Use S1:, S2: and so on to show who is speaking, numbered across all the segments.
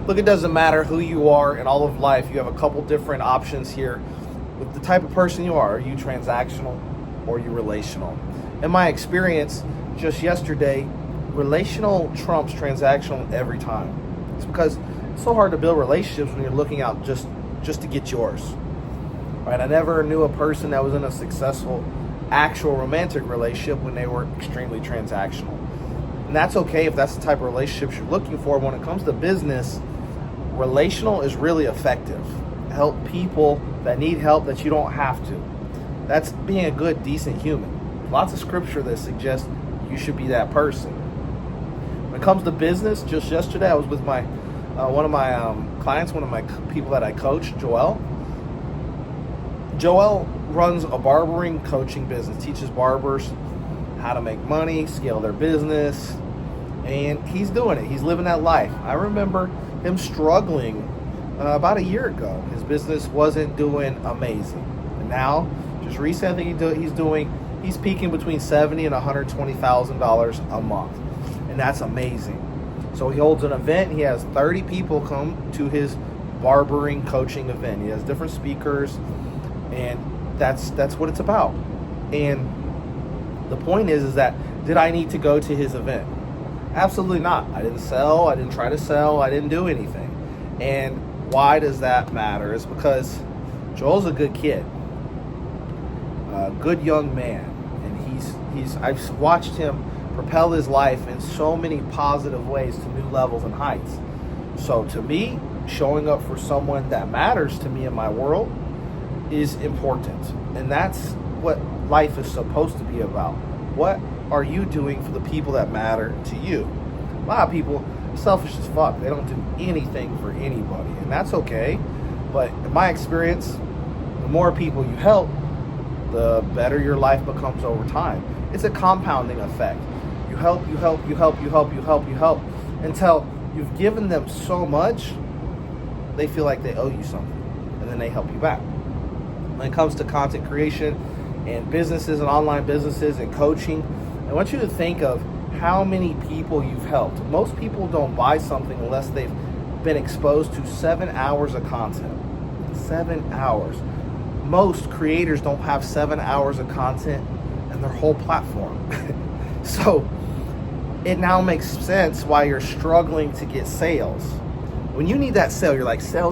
S1: Look, it doesn't matter who you are in all of life. You have a couple different options here with the type of person you are. Are you transactional or are you relational? In my experience, just yesterday, relational trumps transactional every time. It's because it's so hard to build relationships when you're looking out just to get yours. Right? I never knew a person that was in a successful actual romantic relationship when they were extremely transactional. And that's okay if that's the type of relationships you're looking for. When it comes to business, relational is really effective. Help people that need help that you don't have to. That's being a good, decent human. Lots of scripture that suggests you should be that person. When it comes to business, just yesterday I was with my one of my clients, one of my people that I coach, Joel. Joel runs a barbering coaching business, teaches barbers how to make money, scale their business, and he's doing it. He's living that life. I remember him struggling about a year ago. His business wasn't doing amazing. And now, just recently, he's peaking between $70,000 and $120,000 a month. And that's amazing. So he holds an event. He has 30 people come to his barbering coaching event. He has different speakers, and that's what it's about. And the point is that, did I need to go to his event? Absolutely not. I didn't sell. I didn't try to sell. I didn't do anything. And why does that matter? It's because Joel's a good kid, a good young man, and I've watched him propel his life in so many positive ways to new levels and heights. So to me, showing up for someone that matters to me in my world is important. And that's what life is supposed to be about. What are you doing for the people that matter to you? A lot of people are selfish as fuck. They don't do anything for anybody, and that's okay. But in my experience, the more people you help, the better your life becomes over time. It's a compounding effect. You help until you've given them so much, they feel like they owe you something, and then they help you back. When it comes to content creation and businesses and online businesses and coaching, I want you to think of how many people you've helped. Most people don't buy something unless they've been exposed to 7 hours of content. 7 hours. Most creators don't have 7 hours of content in their whole platform. So it now makes sense why you're struggling to get sales. When you need that sale, you're like, sell.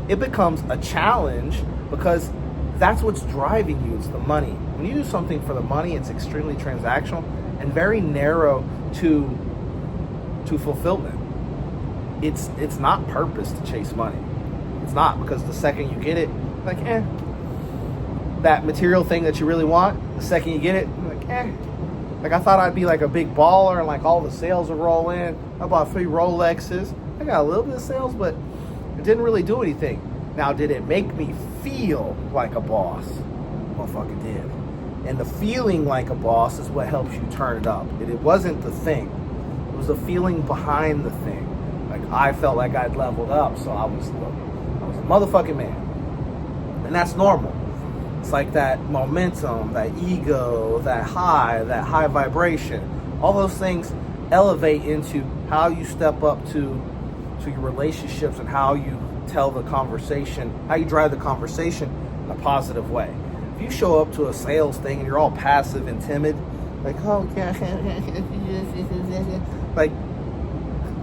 S1: It becomes a challenge because that's what's driving you. It's the money. When you do something for the money, it's extremely transactional and very narrow to fulfillment. It's not purpose to chase money. It's not, because the second you get it, like, that material thing that you really want, the second you get it, like, Like, I thought I'd be like a big baller and like all the sales would roll in. I bought 3 Rolexes. I got a little bit of sales, but it didn't really do anything. Now, did it make me feel like a boss? Motherfucker did. And the feeling like a boss is what helps you turn it up. It wasn't the thing. It was the feeling behind the thing. Like, I felt like I'd leveled up, so I was a motherfucking man. And that's normal. It's like that momentum, that ego, that high vibration. All those things elevate into how you step up to your relationships and how you tell the conversation, how you drive the conversation in a positive way. If you show up to a sales thing and you're all passive and timid, like, oh,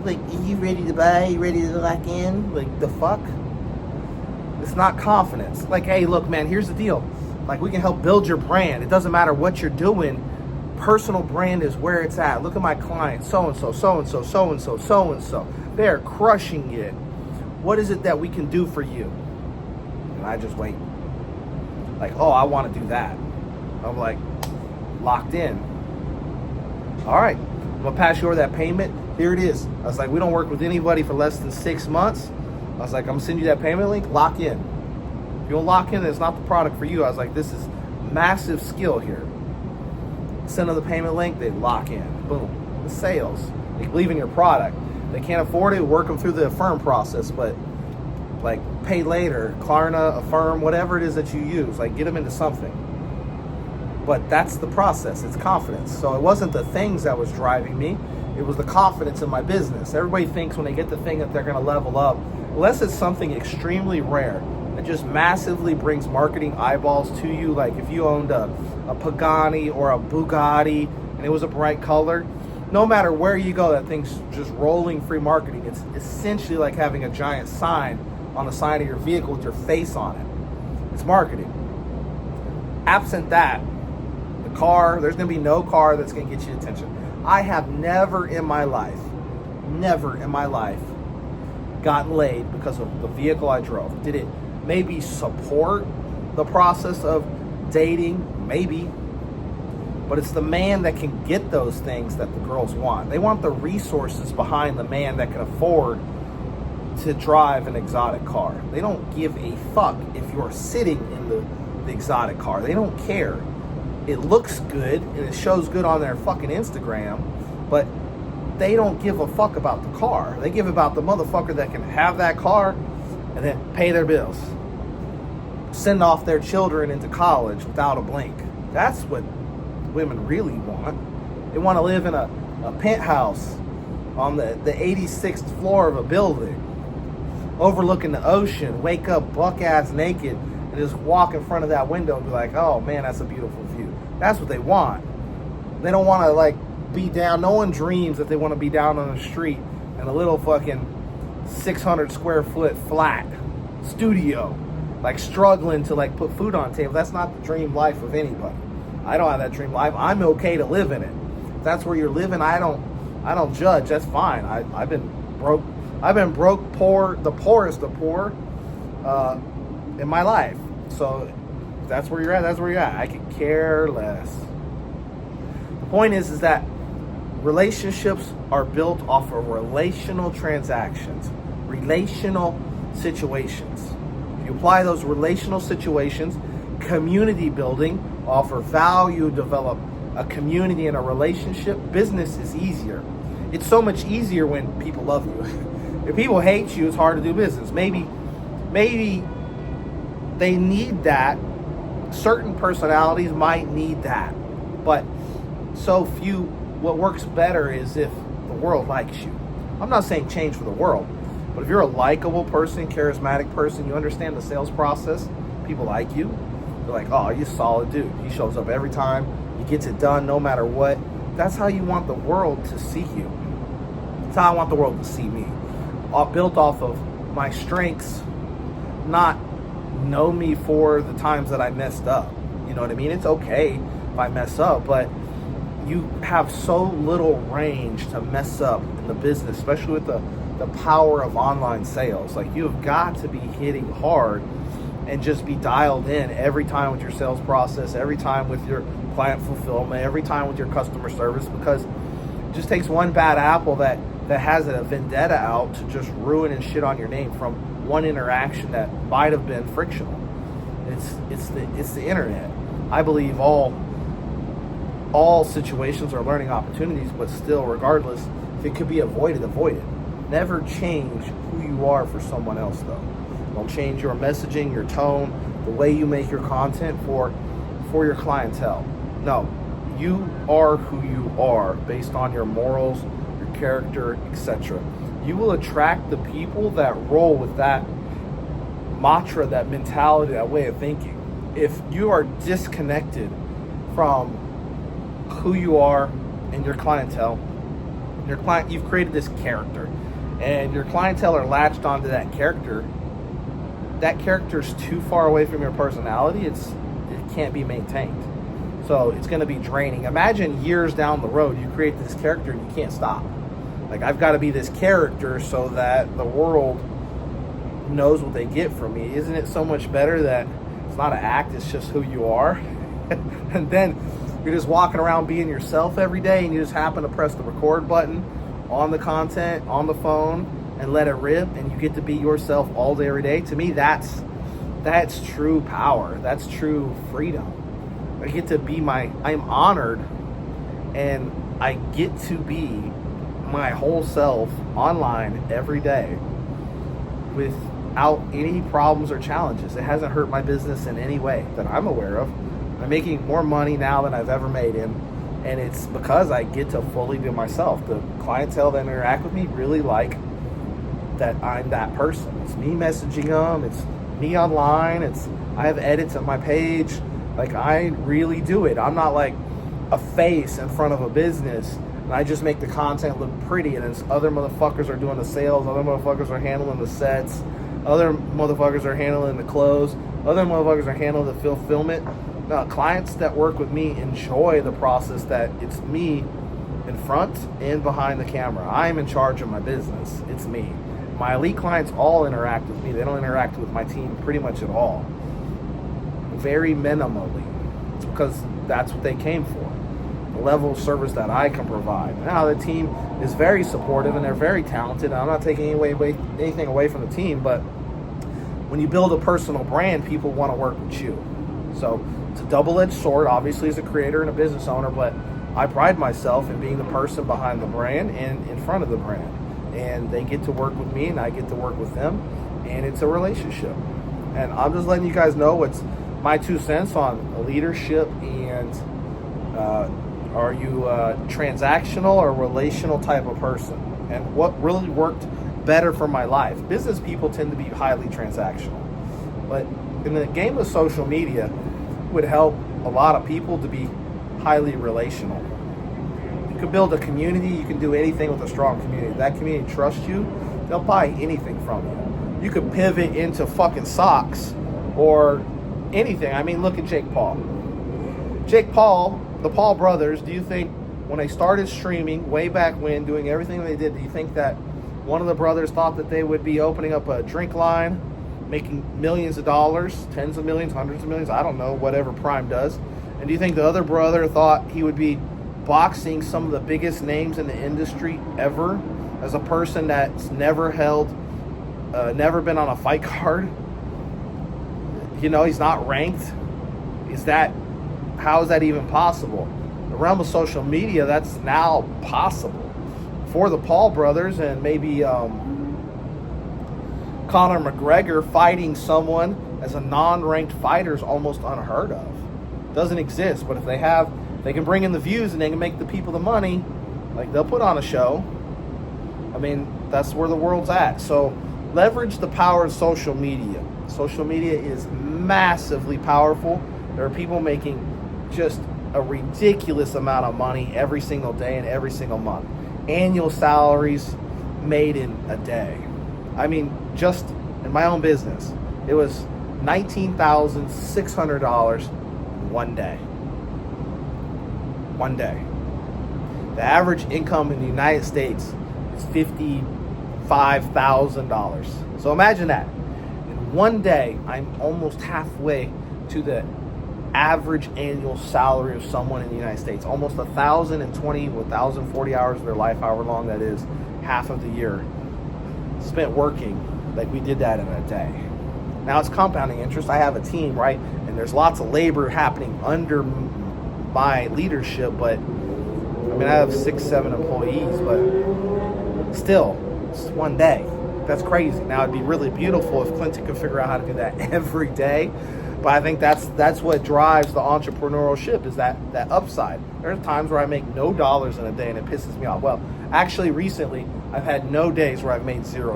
S1: like, are you ready to buy? You ready to lock in? Like, the fuck? It's not confidence. Like, hey, look, man, here's the deal. Like, we can help build your brand. It doesn't matter what you're doing. Personal brand is where it's at. Look at my client, so-and-so, so-and-so, so-and-so, so-and-so. They're crushing it. What is it that we can do for you? And I just wait. Like, oh, I want to do that. I'm like, locked in. All right, I'm going to pass you over that payment. Here it is. I was like, we don't work with anybody for less than 6 months. I was like, I'm going to send you that payment link. Lock in. If you don't lock in, it's not the product for you. I was like, this is massive skill here. Send them the payment link. They lock in. Boom. The sales. They believe in your product. They can't afford it. Work them through the Affirm process. But, like, pay later. Klarna, Affirm, whatever it is that you use. Like, get them into something. But that's the process. It's confidence. So it wasn't the things that was driving me. It was the confidence in my business. Everybody thinks when they get the thing that they're going to level up, unless it's something extremely rare that just massively brings marketing eyeballs to you. Like if you owned a Pagani or a Bugatti and it was a bright color, no matter where you go, that thing's just rolling free marketing. It's essentially like having a giant sign on the side of your vehicle with your face on it. It's marketing. Absent that, the car, there's going to be no car that's going to get you attention. I have never in my life gotten laid because of the vehicle I drove. Did it maybe support the process of dating? Maybe. But it's the man that can get those things that the girls want. They want the resources behind the man that can afford to drive an exotic car. They don't give a fuck if you're sitting in the exotic car. They don't care. It looks good and it shows good on their fucking Instagram, but they don't give a fuck about the car. They give about the motherfucker that can have that car and then pay their bills, send off their children into college without a blink. That's what women really want. They want to live in a penthouse on the 86th floor of a building, overlooking the ocean, wake up buck ass naked, and just walk in front of that window and be like, oh man, that's a beautiful view. That's what they want. They don't want to like be down. No one dreams that they want to be down on the street in a little fucking 600 square foot flat studio, like struggling to like put food on the table. That's not the dream life of anybody. I don't have that dream life. I'm okay to live in it. If that's where you're living, I don't judge. That's fine. I've been broke, poor, the poorest of poor in my life. So if that's where you're at, that's where you're at. I could care less. The point is that relationships are built off of relational transactions, relational situations. If you apply those relational situations, community building, offer value, develop a community and a relationship, business is easier. It's so much easier when people love you. If people hate you, it's hard to do business. Maybe they need that. Certain personalities might need that. But so few, what works better is if the world likes you. I'm not saying change for the world, but if you're a likable person, charismatic person, you understand the sales process, people like you. They're like, oh, you're a solid dude. He shows up every time. He gets it done no matter what. That's how you want the world to see you. That's how I want the world to see me. All built off of my strengths, not know me for the times that I messed up. You know what I mean? It's okay if I mess up, but you have so little range to mess up in the business, especially with the power of online sales. Like, you've got to be hitting hard and just be dialed in every time with your sales process, every time with your client fulfillment, every time with your customer service, because it just takes one bad apple that has a vendetta out to just ruin and shit on your name from one interaction that might have been frictional. It's the internet. I believe all situations are learning opportunities, but still, regardless, if it could be avoided, avoid it. Never change who you are for someone else, though. Don't change your messaging, your tone, the way you make your content for your clientele. No, you are who you are based on your morals, your character, etc. You will attract the people that roll with that mantra, that mentality, that way of thinking. If you are disconnected from who you are and your clientele, you've created this character, and your clientele are latched onto that character. That character's too far away from your personality. It can't be maintained. So it's going to be draining. Imagine years down the road, you create this character and you can't stop. Like, I've got to be this character so that the world knows what they get from me. Isn't it so much better that it's not an act, it's just who you are? And then you're just walking around being yourself every day, and you just happen to press the record button on the content, on the phone, and let it rip, and you get to be yourself all day, every day. To me, that's true power. That's true freedom. I get to be I'm honored, and I get to be my whole self online every day without any problems or challenges. It hasn't hurt my business in any way that I'm aware of. I'm making more money now than I've ever made in, and it's because I get to fully be myself. The clientele that interact with me really like that I'm that person. It's me messaging them. It's me online. I have edits on my page. Like, I really do it. I'm not like a face in front of a business and I just make the content look pretty, and then other motherfuckers are doing the sales, other motherfuckers are handling the sets, other motherfuckers are handling the clothes, other motherfuckers are handling the fulfillment. No, clients that work with me enjoy the process that it's me in front and behind the camera. I'm in charge of my business. It's me. My elite clients all interact with me. They don't interact with my team pretty much at all. Very minimally. It's because that's what they came for. The level of service that I can provide. Now, the team is very supportive and they're very talented. I'm not taking anything away from the team, but when you build a personal brand, people want to work with you. So it's a double-edged sword, obviously, as a creator and a business owner, but I pride myself in being the person behind the brand and in front of the brand. And they get to work with me and I get to work with them, and it's a relationship. And I'm just letting you guys know what's my 2 cents on leadership and are you a transactional or relational type of person, and what really worked better for my life. Business people tend to be highly transactional, but in the game of social media, it would help a lot of people to be highly relational. You can build a community, you can do anything with a strong community. That community trusts you, they'll buy anything from you. You could pivot into fucking socks or anything. I mean, look at Jake Paul. Jake Paul, the Paul brothers, do you think when they started streaming way back when, doing everything they did, do you think that one of the brothers thought that they would be opening up a drink line, making millions of dollars, tens of millions, hundreds of millions, I don't know, whatever Prime does? And do you think the other brother thought he would be boxing some of the biggest names in the industry ever as a person that's never been on a fight card? You know, he's not ranked. How is that even possible? The realm of social media, that's now possible. For the Paul brothers and maybe Conor McGregor fighting someone as a non-ranked fighter is almost unheard of. Doesn't exist, but if they can bring in the views and they can make the people the money, like, they'll put on a show. I mean, that's where the world's at. So leverage the power of social media. Social media is massively powerful. There are people making just a ridiculous amount of money every single day and every single month. Annual salaries made in a day. I mean, just in my own business, it was $19,600 one day. One day. The average income in the United States is $55,000. So imagine that. In one day, I'm almost halfway to the average annual salary of someone in the United States. Almost 1,020, 1,040 hours of their life, however long that is, half of the year, spent working. Like, we did that in a day. Now, it's compounding interest. I have a team, right? And there's lots of labor happening under my leadership, but I mean, I have 6-7 employees, but still, it's one day. That's crazy. Now, it'd be really beautiful if Clinton could figure out how to do that every day. But I think that's what drives the entrepreneurship, is that upside. There's times where I make no dollars in a day and it pisses me off. Well, actually, recently, I've had no days where I've made $0.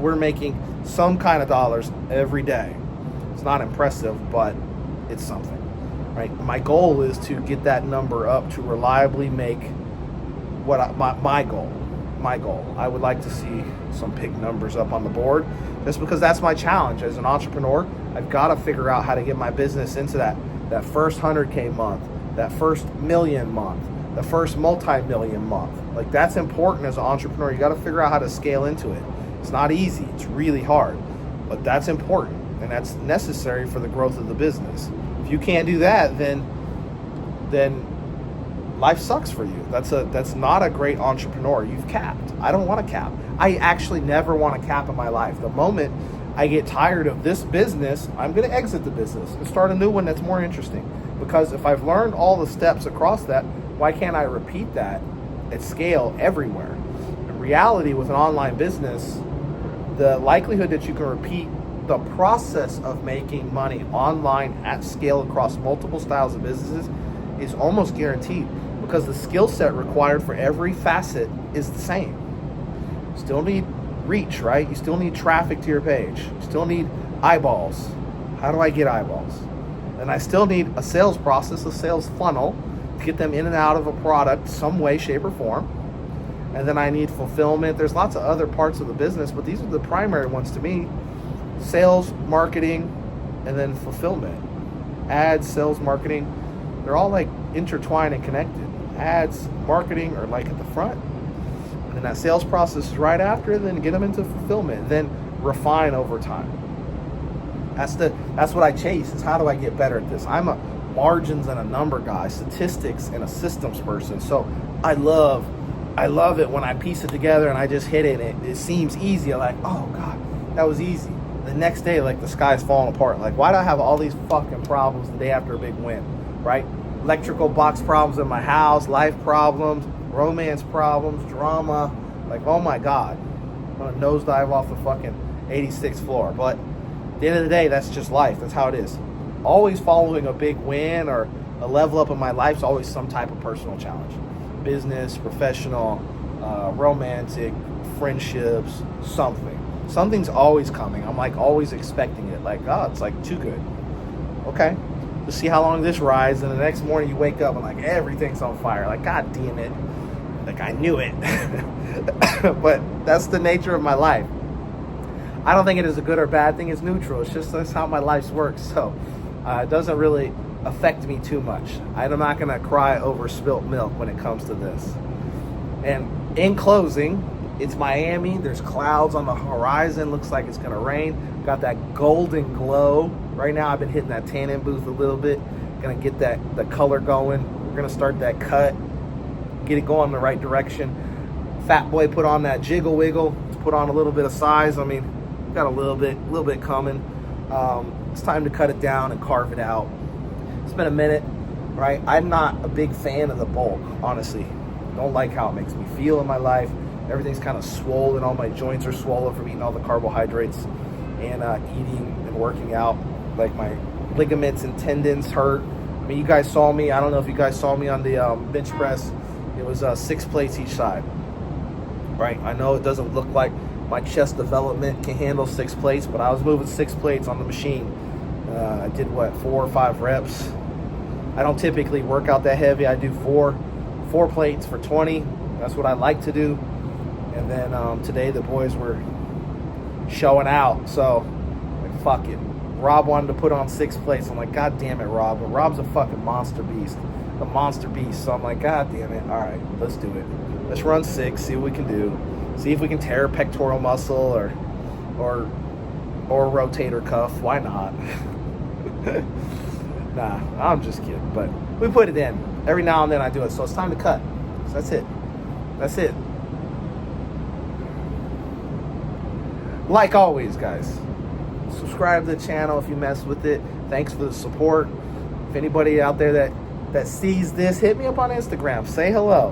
S1: We're making some kind of dollars every day. It's not impressive, but it's something, right? My goal is to get that number up to reliably make my goal. My goal. I would like to see some big numbers up on the board, just because that's my challenge as an entrepreneur. I've got to figure out how to get my business into that first 100K month, that first million month, the first multi-million month. Like, that's important as an entrepreneur. You got to figure out how to scale into it. It's not easy. It's really hard, but that's important and that's necessary for the growth of the business. If you can't do that, then life sucks for you. That's not a great entrepreneur. You've capped. I don't want to cap. I actually never want to cap in my life. The moment I get tired of this business, I'm going to exit the business and start a new one that's more interesting. Because if I've learned all the steps across that, why can't I repeat that at scale everywhere? In reality, with an online business, the likelihood that you can repeat the process of making money online at scale across multiple styles of businesses is almost guaranteed. because the skill set required for every facet is the same. You still need reach, right? You still need traffic to your page. You still need eyeballs. How do I get eyeballs? And I still need a sales process, a sales funnel to get them in and out of a product some way, shape, or form. And then I need fulfillment. There's lots of other parts of the business, but these are the primary ones to me. Sales, marketing, and then fulfillment. Ads, sales, marketing, they're all like intertwined and connected. Ads, marketing are like at the front. And then that sales process is right after, then get them into fulfillment, then refine over time. That's what I chase, is how do I get better at this? I'm a margins and a number guy, statistics and a systems person. So I love it when I piece it together and I just hit it and it seems easy. I'm like, oh God, that was easy. The next day, like the sky's falling apart. Like, why do I have all these fucking problems the day after a big win, right? Electrical box problems in my house, life problems, romance problems, drama. Like, oh my God, I'm gonna nosedive off the fucking 86th floor. But at the end of the day, that's just life. That's how it is. Always following a big win or a level up in my life is always some type of personal challenge. Business, professional, romantic, friendships, something. Something's always coming. I'm like always expecting it. Like, oh, it's like too good. Okay, let's see how long this rides. And the next morning you wake up and like everything's on fire. Like, God damn it. Like, I knew it. But that's the nature of my life. I don't think it is a good or bad thing. It's neutral. It's just that's how my life works. So it doesn't really affect me too much. I'm not going to cry over spilt milk when it comes to this. And in closing, it's Miami. There's clouds on the horizon. Looks like it's going to rain. Got that golden glow. Right now I've been hitting that tannin booth a little bit. Going to get the color going. We're going to start that cut. Get it going in the right direction. Fat boy put on that jiggle wiggle. Put on a little bit of size. I mean, got a little bit coming. It's time to cut it down and carve it out. It's been a minute, right? I'm not a big fan of the bulk, honestly. Don't like how it makes me feel in my life. Everything's kind of swollen. All my joints are swollen from eating all the carbohydrates and eating and working out. Like my ligaments and tendons hurt. I mean, you guys saw me. I don't know if you guys saw me on the bench press. It was 6 plates each side, right? I know it doesn't look like my chest development can handle 6 plates, but I was moving 6 plates on the machine. I did 4 or 5 reps. I don't typically work out that heavy. I do four plates for 20. That's what I like to do. And then today the boys were showing out. So, like, fuck it. Rob wanted to put on 6 plates. I'm like, God damn it, Rob. But Rob's a fucking monster beast. A monster beast. So I'm like, God damn it. All right, let's do it. Let's run 6, see what we can do. See if we can tear a pectoral muscle or rotator cuff. Why not? Nah, I'm just kidding. But we put it in. Every now and then I do it. So it's time to cut. So that's it. That's it. Like always, guys, subscribe to the channel if you mess with it. Thanks for the support. If anybody out there that sees this, hit me up on Instagram. Say hello.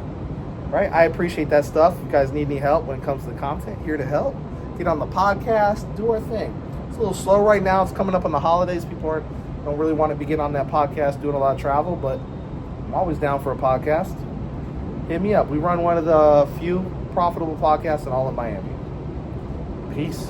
S1: Right? I appreciate that stuff. If you guys need any help when it comes to the content, here to help. Get on the podcast, do our thing. It's a little slow right now. It's coming up on the holidays. People don't really want to be getting on that podcast, doing a lot of travel, but I'm always down for a podcast. Hit me up. We run one of the few profitable podcasts in all of Miami. Peace.